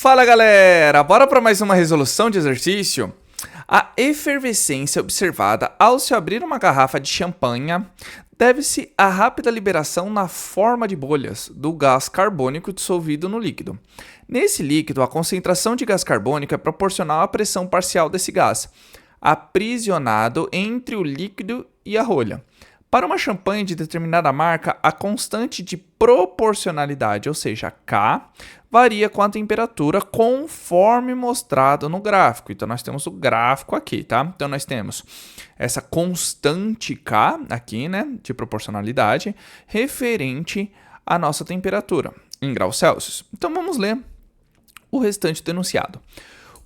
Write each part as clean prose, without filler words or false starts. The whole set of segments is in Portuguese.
Fala galera, bora para mais uma resolução de exercício? A efervescência observada ao se abrir uma garrafa de champanhe deve-se à rápida liberação na forma de bolhas do gás carbônico dissolvido no líquido. Nesse líquido, a concentração de gás carbônico é proporcional à pressão parcial desse gás, aprisionado entre o líquido e a rolha. Para uma champanhe de determinada marca, a constante de proporcionalidade, ou seja, K, varia com a temperatura conforme mostrado no gráfico. Então, nós temos o gráfico aqui, tá? Então, nós temos essa constante K aqui, né, de proporcionalidade, referente à nossa temperatura em graus Celsius. Então, vamos ler o restante do enunciado.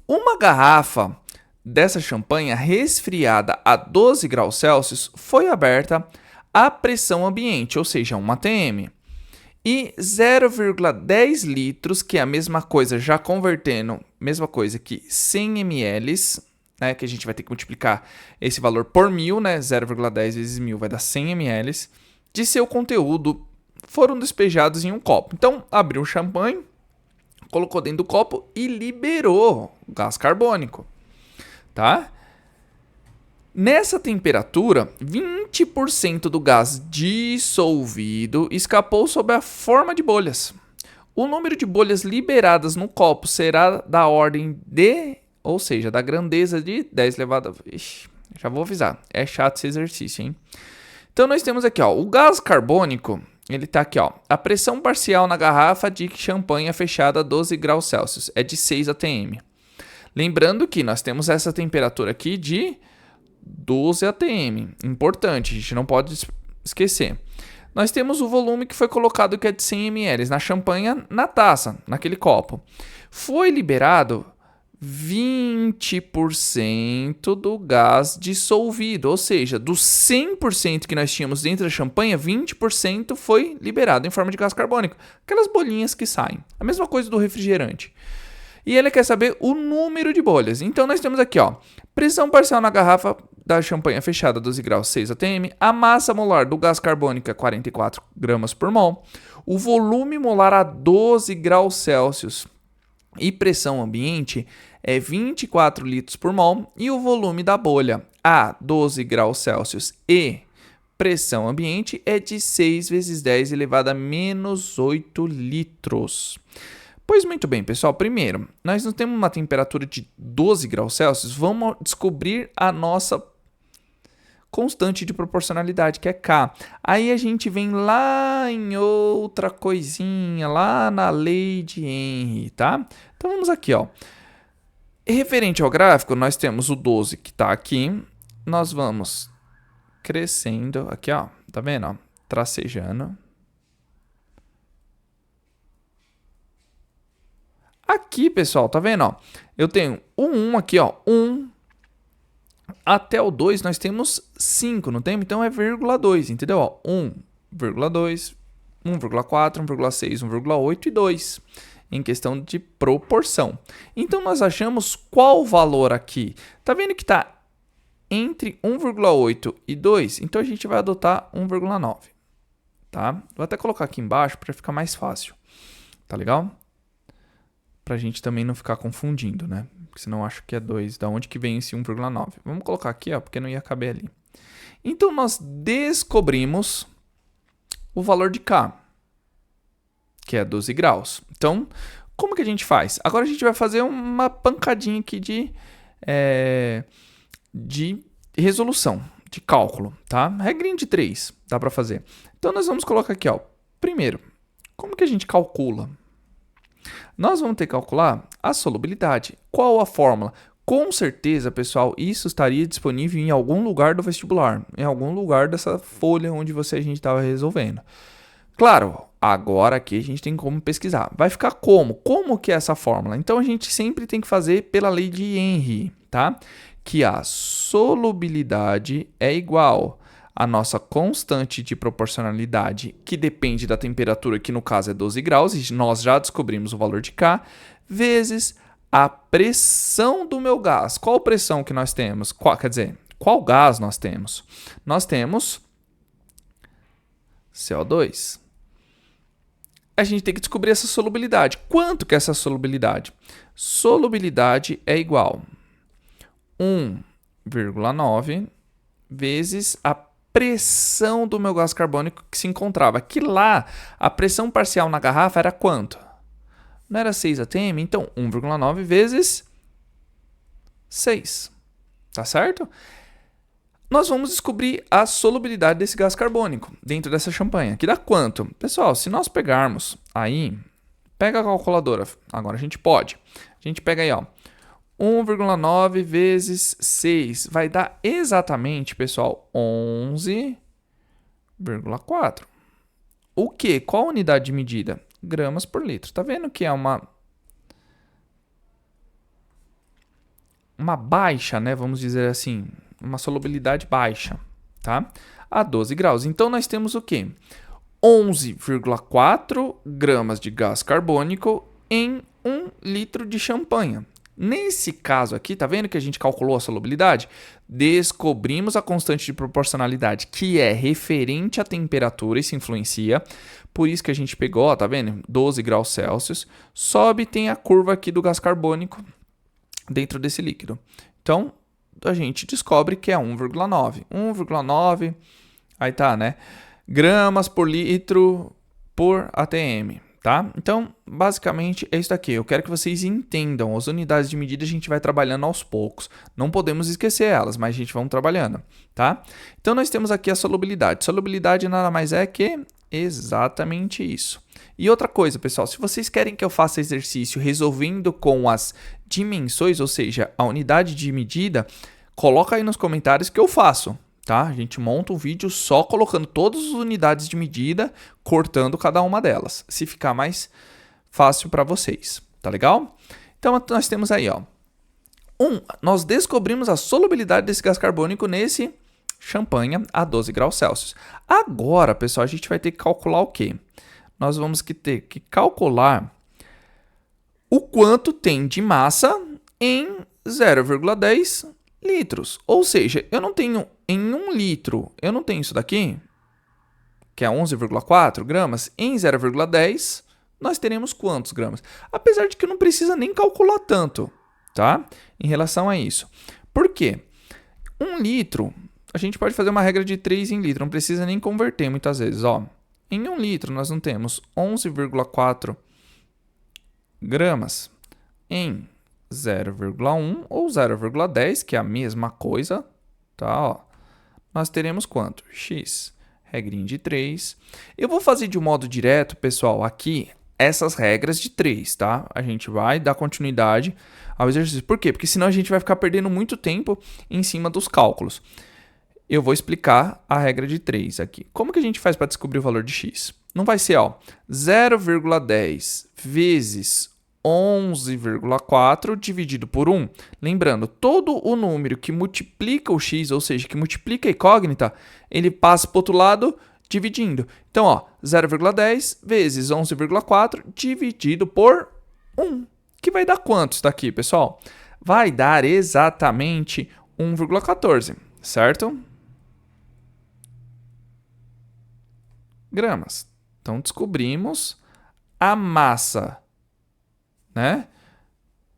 Uma garrafa dessa champanhe resfriada a 12 graus Celsius foi aberta à pressão ambiente, ou seja, 1 atm, e 0,10 litros, que é a mesma coisa, já convertendo, mesma coisa que 100 ml, né, que a gente vai ter que multiplicar esse valor por 1000, né, 0,10 vezes 1000 vai dar 100 ml, de seu conteúdo foram despejados em um copo. Então, abriu o champanhe, colocou dentro do copo e liberou o gás carbônico. Tá? Nessa temperatura, 20% do gás dissolvido escapou sob a forma de bolhas. O número de bolhas liberadas no copo será da ordem de, ou seja, da grandeza de 10 elevado a... Ixi, já vou avisar, é chato esse exercício, hein? Então, nós temos aqui, ó, o gás carbônico, ele tá aqui, ó, a pressão parcial na garrafa de champanhe fechada a 12 graus Celsius é de 6 atm. Lembrando que nós temos essa temperatura aqui de 12 atm. Importante, a gente não pode esquecer. Nós temos o volume que foi colocado, que é de 100 ml, na champanhe, na taça, naquele copo. Foi liberado 20% do gás dissolvido, ou seja, dos 100% que nós tínhamos dentro da champanhe, 20% foi liberado em forma de gás carbônico. Aquelas bolinhas que saem. A mesma coisa do refrigerante. E ele quer saber o número de bolhas. Então, nós temos aqui, ó, pressão parcial na garrafa da champanhe fechada, 12 graus, 6 atm. A massa molar do gás carbônico é 44 gramas por mol. O volume molar a 12 graus Celsius e pressão ambiente é 24 litros por mol. E o volume da bolha a 12 graus Celsius e pressão ambiente é de 6 vezes 10 elevado a menos 8 litros. Pois muito bem, pessoal. Primeiro, nós não temos uma temperatura de 12 graus Celsius. Vamos descobrir a nossa constante de proporcionalidade, que é K. Aí a gente vem lá em outra coisinha, lá na lei de Henry, tá? Então vamos aqui, ó. Referente ao gráfico, nós temos o 12 que está aqui. Nós vamos crescendo aqui, ó. Tá vendo? Ó? Tracejando. Aqui, pessoal, tá vendo? Ó, eu tenho o 1 aqui, ó, 1 até o 2 nós temos 5, não tem? Então é 0,2, entendeu? Ó, 1,2, 1,4, 1,6, 1,8 e 2, em questão de proporção. Então nós achamos qual valor aqui? Tá vendo que tá entre 1,8 e 2? Então a gente vai adotar 1,9, tá? Vou até colocar aqui embaixo para ficar mais fácil, tá legal? Pra gente também não ficar confundindo, né? Porque senão eu acho que é 2. Da onde que vem esse 1,9? Vamos colocar aqui, ó, porque não ia caber ali. Então, nós descobrimos o valor de K, que é 12 graus. Então, como que a gente faz? Agora a gente vai fazer uma pancadinha aqui de resolução, de cálculo, tá? Regrinha de 3, dá pra fazer. Então, nós vamos colocar aqui, ó. Primeiro, como que a gente calcula? Nós vamos ter que calcular a solubilidade. Qual a fórmula? Com certeza, pessoal, isso estaria disponível em algum lugar do vestibular, em algum lugar dessa folha onde a gente estava resolvendo. Claro, agora aqui a gente tem como pesquisar. Vai ficar como? Como que é essa fórmula? Então, a gente sempre tem que fazer pela lei de Henry, tá? Que a solubilidade é igual a nossa constante de proporcionalidade, que depende da temperatura, que no caso é 12 graus, e nós já descobrimos o valor de K, vezes a pressão do meu gás. Qual pressão que nós temos? Qual gás nós temos? Nós temos CO2. a gente tem que descobrir essa solubilidade. Quanto que é essa solubilidade? Solubilidade é igual a 1,9 vezes a pressão do meu gás carbônico que se encontrava. Que lá, a pressão parcial na garrafa era quanto? Não era 6 atm? Então, 1,9 vezes 6. Tá certo? Nós vamos descobrir a solubilidade desse gás carbônico dentro dessa champanhe. Que dá quanto? Pessoal, se nós pegarmos aí, pega a calculadora, agora a gente pode. A gente pega aí, ó, 1,9 vezes 6 vai dar exatamente, pessoal, 11,4. O quê? Qual a unidade de medida? Gramas por litro. Tá vendo que é uma baixa, né? Vamos dizer assim, uma solubilidade baixa, tá? A 12 graus. Então, nós temos o quê? 11,4 gramas de gás carbônico em 1 litro de champanhe. Nesse caso aqui, tá vendo que a gente calculou a solubilidade? Descobrimos a constante de proporcionalidade, que é referente à temperatura, isso influencia. Por isso que a gente pegou, ó, tá vendo? 12 graus Celsius. Sobe, tem a curva aqui do gás carbônico dentro desse líquido. Então, a gente descobre que é 1,9. 1,9, aí tá, né? Gramas por litro por ATM, tá? Então, basicamente é isso daqui. Eu quero que vocês entendam. As unidades de medida a gente vai trabalhando aos poucos. Não podemos esquecer elas, mas a gente vai trabalhando, tá? Então, nós temos aqui a solubilidade. Solubilidade nada mais é que exatamente isso. E outra coisa, pessoal, se vocês querem que eu faça exercício resolvendo com as dimensões, ou seja, a unidade de medida, coloca aí nos comentários que eu faço, tá? A gente monta um vídeo só colocando todas as unidades de medida, cortando cada uma delas, se ficar mais fácil para vocês, tá legal? Então, nós temos aí, ó, nós descobrimos a solubilidade desse gás carbônico nesse champanhe a 12 graus Celsius. Agora, pessoal, a gente vai ter que calcular o quê? Nós vamos ter que calcular o quanto tem de massa em 0,10 litros. Ou seja, eu não tenho em 1 litro, eu não tenho isso daqui, que é 11,4 gramas. Em 0,10, nós teremos quantos gramas? Apesar de que não precisa nem calcular tanto, tá? Em relação a isso. Por quê? 1 litro, a gente pode fazer uma regra de 3 em litro, não precisa nem converter muitas vezes, ó. Em 1 litro, nós não temos 11,4 gramas em 0,1 ou 0,10, que é a mesma coisa, tá? Ó, nós teremos quanto? X, regrinha de 3. Eu vou fazer de um modo direto, pessoal, aqui, essas regras de 3, tá? A gente vai dar continuidade ao exercício. Por quê? Porque senão a gente vai ficar perdendo muito tempo em cima dos cálculos. Eu vou explicar a regra de 3 aqui. Como que a gente faz para descobrir o valor de x? Não vai ser, ó, 0,10 vezes 11,4 dividido por 1. Lembrando, todo o número que multiplica o x, ou seja, que multiplica a incógnita, ele passa para o outro lado dividindo. Então, ó, 0,10 vezes 11,4 dividido por 1. Que vai dar quanto isso daqui, pessoal? Vai dar exatamente 1,14, certo? Gramas. Então, descobrimos a massa, né,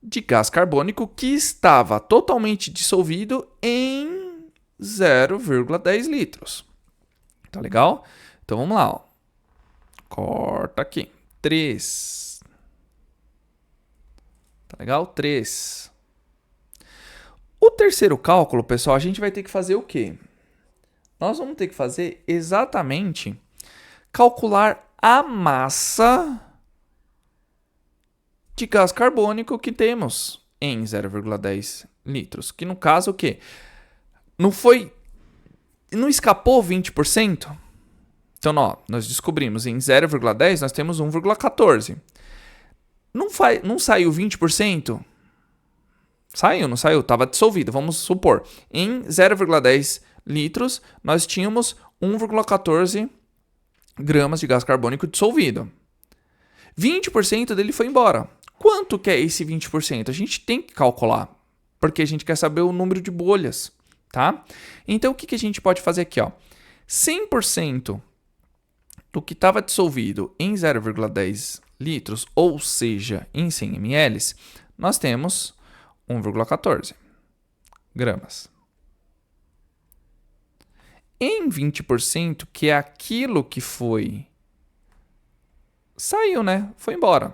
de gás carbônico que estava totalmente dissolvido em 0,10 litros. Tá legal? Então, vamos lá. Ó. Corta aqui. 3. Tá legal? 3. O terceiro cálculo, pessoal, a gente vai ter que fazer o quê? Nós vamos ter que fazer exatamente calcular a massa de gás carbônico que temos em 0,10 litros. Que no caso o quê? Não escapou 20%? Então, ó, nós descobrimos em 0,10 nós temos 1,14. Não saiu 20%? Saiu, não saiu? Estava dissolvido. Vamos supor, em 0,10 litros nós tínhamos 1,14 gramas de gás carbônico dissolvido. 20% dele foi embora. Quanto que é esse 20%? A gente tem que calcular, porque a gente quer saber o número de bolhas, tá? Então, o que a gente pode fazer aqui, ó? 100% do que estava dissolvido em 0,10 litros, ou seja, em 100 ml, nós temos 1,14 gramas. Em 20%, que é aquilo que saiu, né? Foi embora.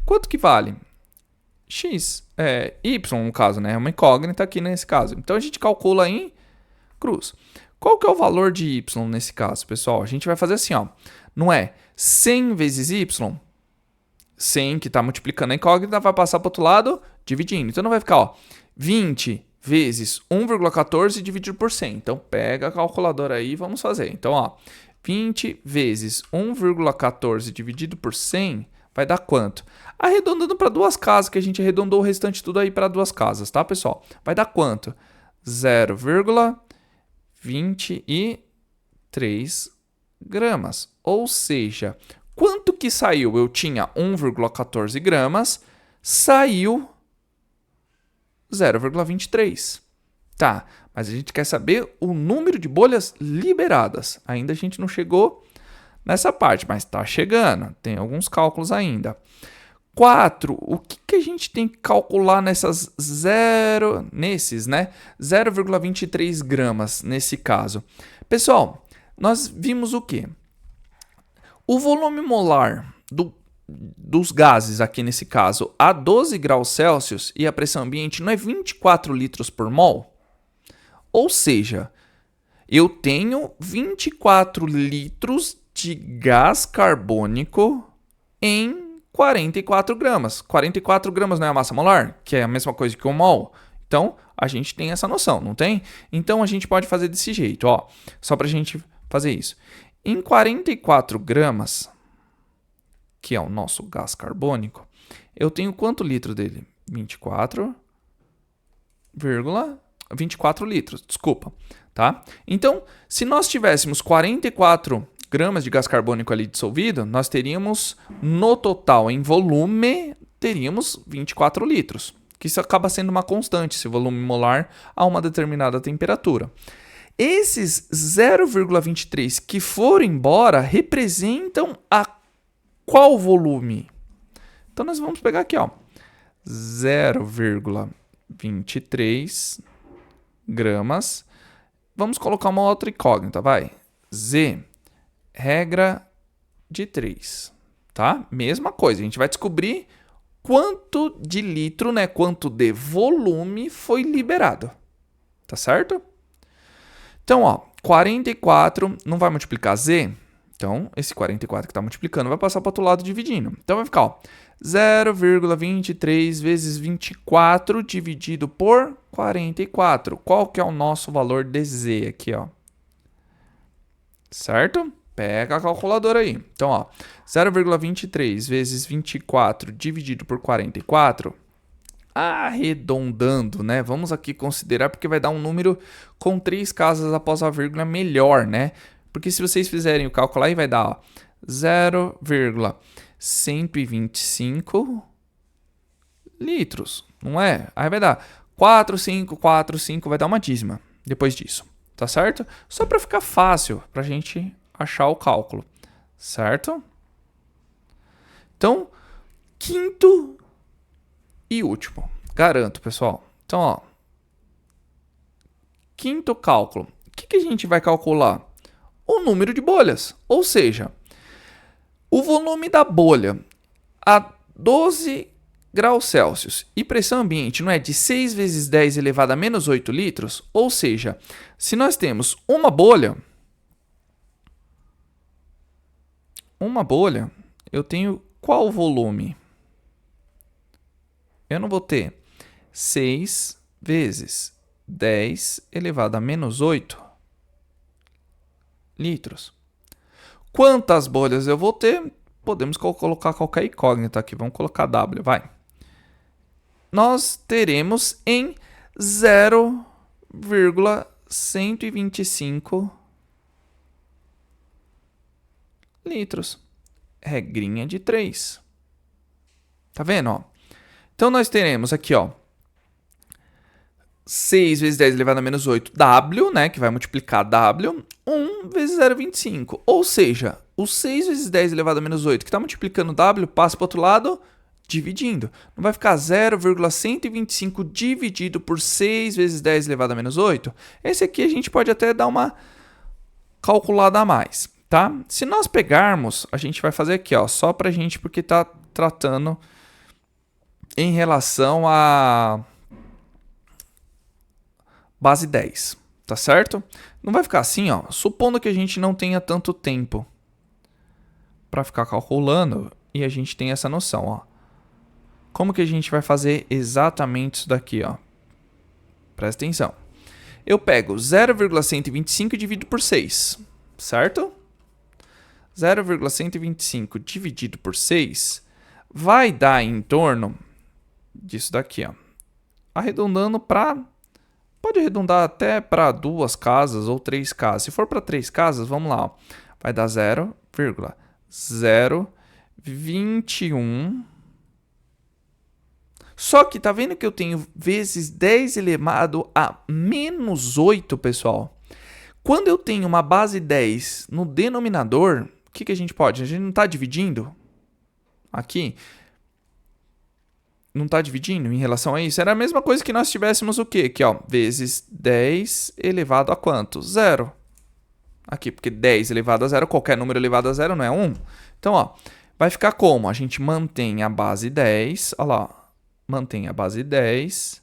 Quanto que vale? X, Y no caso, né? É uma incógnita aqui nesse caso. Então a gente calcula em cruz. Qual que é o valor de Y nesse caso, pessoal? A gente vai fazer assim, ó. Não é 100 vezes Y? 100 que está multiplicando a incógnita vai passar para o outro lado dividindo. Então não vai ficar, ó, 20 vezes 1,14 dividido por 100. Então pega a calculadora aí e vamos fazer. Então, ó, 20 vezes 1,14 dividido por 100 vai dar quanto? Arredondando para duas casas, que a gente arredondou o restante tudo aí para duas casas, tá, pessoal? Vai dar quanto? 0,23 gramas. Ou seja, quanto que saiu? Eu tinha 1,14 gramas, saiu 0,23. Tá, mas a gente quer saber o número de bolhas liberadas. Ainda a gente não chegou nessa parte, mas está chegando. Tem alguns cálculos ainda. 4, o que a gente tem que calcular nesses, né? 0,23 gramas nesse caso. Pessoal, nós vimos o quê? O volume molar dos gases aqui nesse caso a 12 graus Celsius e a pressão ambiente não é 24 litros por mol? Ou seja, eu tenho 24 litros de gás carbônico em 44 gramas. 44 gramas não é a massa molar? Que é a mesma coisa que 1 mol? Então, a gente tem essa noção, não tem? Então, a gente pode fazer desse jeito, ó. Só para a gente fazer isso. Em 44 gramas, que é o nosso gás carbônico, eu tenho quanto litro dele? 24 litros, desculpa, tá? Então, se nós tivéssemos 44 gramas de gás carbônico ali dissolvido, nós teríamos, no total, em volume, teríamos 24 litros. Que isso acaba sendo uma constante, esse volume molar a uma determinada temperatura. Esses 0,23 que foram embora representam a qual volume? Então, nós vamos pegar aqui, ó, 0,23 gramas. Vamos colocar uma outra incógnita, vai. Z, regra de 3, tá? Mesma coisa, a gente vai descobrir quanto de litro, né? Quanto de volume foi liberado, tá certo? Então, ó, 44 não vai multiplicar Z. Então, esse 44 que está multiplicando vai passar para o outro lado dividindo. Então, vai ficar, ó, 0,23 vezes 24 dividido por 44. Qual que é o nosso valor de Z aqui, ó? Certo? Pega a calculadora aí. Então, ó, 0,23 vezes 24 dividido por 44, arredondando, né? Vamos aqui considerar porque vai dar um número com 3 casas após a vírgula melhor, né? Porque se vocês fizerem o cálculo aí, vai dar 0,125 litros, não é? Aí vai dar 4,545, vai dar uma dízima depois disso, tá certo? Só para ficar fácil para a gente achar o cálculo, certo? Então, quinto e último, garanto, pessoal. Então, ó, quinto cálculo. O que a gente vai calcular? O número de bolhas, ou seja, o volume da bolha a 12 graus Celsius e pressão ambiente não é de 6 vezes 10 elevado a menos 8 litros? Ou seja, se nós temos uma bolha, eu tenho qual volume? Eu não vou ter 6 vezes 10 elevado a menos 8 litros. Quantas bolhas eu vou ter? Podemos colocar qualquer incógnita aqui. Vamos colocar W, vai. Nós teremos em 0,125 litros. Regrinha de 3. Tá vendo, ó? Então, nós teremos aqui, ó, 6 vezes 10 elevado a menos 8, W, né, que vai multiplicar W, 1 vezes 0,25. Ou seja, o 6 vezes 10 elevado a menos 8, que está multiplicando W, passa para o outro lado, dividindo. Não vai ficar 0,125 dividido por 6 vezes 10 elevado a menos 8? Esse aqui a gente pode até dar uma calculada a mais, tá? Se nós pegarmos, a gente vai fazer aqui, ó, só para a gente, porque está tratando em relação a base 10, tá certo? Não vai ficar assim, ó, supondo que a gente não tenha tanto tempo para ficar calculando e a gente tem essa noção, ó. Como que a gente vai fazer exatamente isso daqui, ó? Presta atenção. Eu pego 0,125 e divido por 6, certo? 0,125 dividido por 6 vai dar em torno disso daqui, ó. Arredondando para... Pode arredondar até para 2 casas ou 3 casas. Se for para 3 casas, vamos lá, ó. Vai dar 0,021. Só que tá vendo que eu tenho vezes 10 elevado a menos 8, pessoal? Quando eu tenho uma base 10 no denominador, o que a gente pode? A gente não está dividindo aqui? Não está dividindo em relação a isso? Era a mesma coisa que nós tivéssemos o quê? Aqui, ó, vezes 10 elevado a quanto? 0. Aqui, porque 10 elevado a 0, qualquer número elevado a 0 não é 1. Então, ó, vai ficar como? A gente mantém a base 10, olha lá, ó. Mantém a base 10.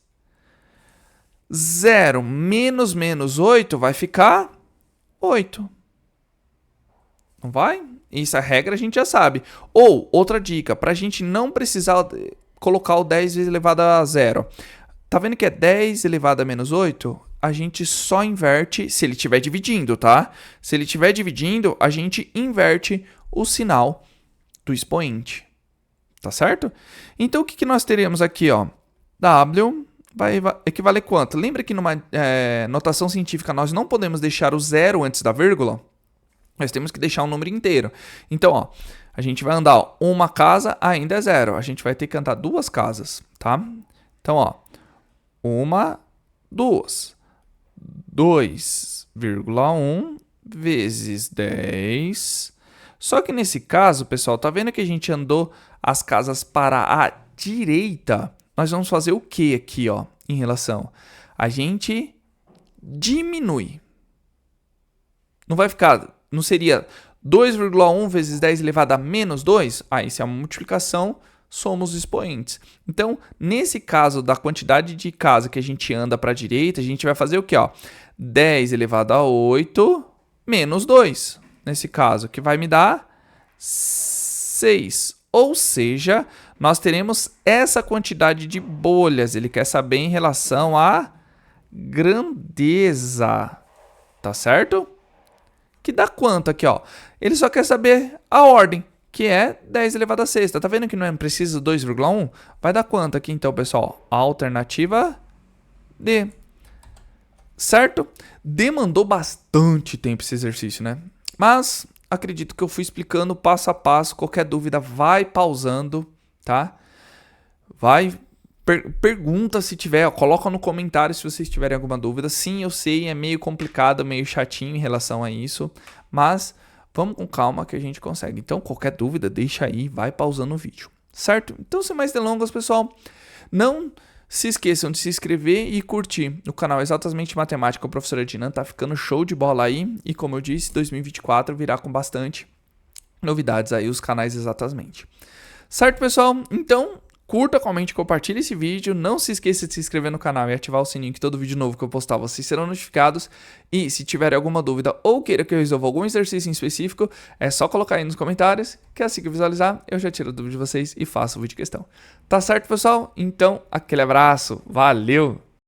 0 menos menos 8 vai ficar 8. Não vai? Isso a regra a gente já sabe. Ou, outra dica, para a gente não precisar colocar o 10 vezes elevado a 0. Tá vendo que é 10 elevado a menos 8? A gente só inverte se ele estiver dividindo, tá? Se ele estiver dividindo, a gente inverte o sinal do expoente. Tá certo? Então, o que nós teremos aqui, ó? W vai equivaler quanto? Lembra que numa notação científica nós não podemos deixar o zero antes da vírgula? Nós temos que deixar um número inteiro. Então, ó, a gente vai andar, ó, uma casa ainda é 0. A gente vai ter que andar 2 casas, tá? Então, ó, 1, 2. 2,1 vezes 10. Só que nesse caso, pessoal, tá vendo que a gente andou as casas para a direita? Nós vamos fazer o que aqui, ó, em relação? A gente diminui. Não vai ficar, não seria 2,1 vezes 10 elevado a menos 2? Ah, isso é uma multiplicação, somos expoentes. Então, nesse caso da quantidade de casa que a gente anda para a direita, a gente vai fazer o que, ó? 10 elevado a 8 menos 2. Nesse caso, que vai me dar 6. Ou seja, nós teremos essa quantidade de bolhas. Ele quer saber em relação à grandeza. Tá certo? Que dá quanto aqui, ó? Ele só quer saber a ordem, que é 10 elevado a 6. Tá vendo que não é preciso 2,1? Vai dar quanto aqui, então, pessoal? A alternativa D. Certo? Demandou bastante tempo esse exercício, né? Mas acredito que eu fui explicando passo a passo. Qualquer dúvida, vai pausando, tá? Vai, pergunta se tiver, ó, coloca no comentário se vocês tiverem alguma dúvida. Sim, eu sei, é meio complicado, meio chatinho em relação a isso, mas vamos com calma que a gente consegue. Então, qualquer dúvida, deixa aí, vai pausando o vídeo, certo? Então, sem mais delongas, pessoal, não se esqueçam de se inscrever e curtir o canal Exatamente Matemática com o professor Ednan, tá ficando show de bola aí. E como eu disse, 2024 virá com bastante novidades aí os canais Exatamente. Certo, pessoal? Então, curta, comente, compartilhe esse vídeo. Não se esqueça de se inscrever no canal e ativar o sininho que todo vídeo novo que eu postar vocês serão notificados. E se tiver alguma dúvida ou queira que eu resolva algum exercício em específico, é só colocar aí nos comentários, que assim que eu visualizar, eu já tiro a dúvida de vocês e faço o vídeo em questão. Tá certo, pessoal? Então, aquele abraço. Valeu!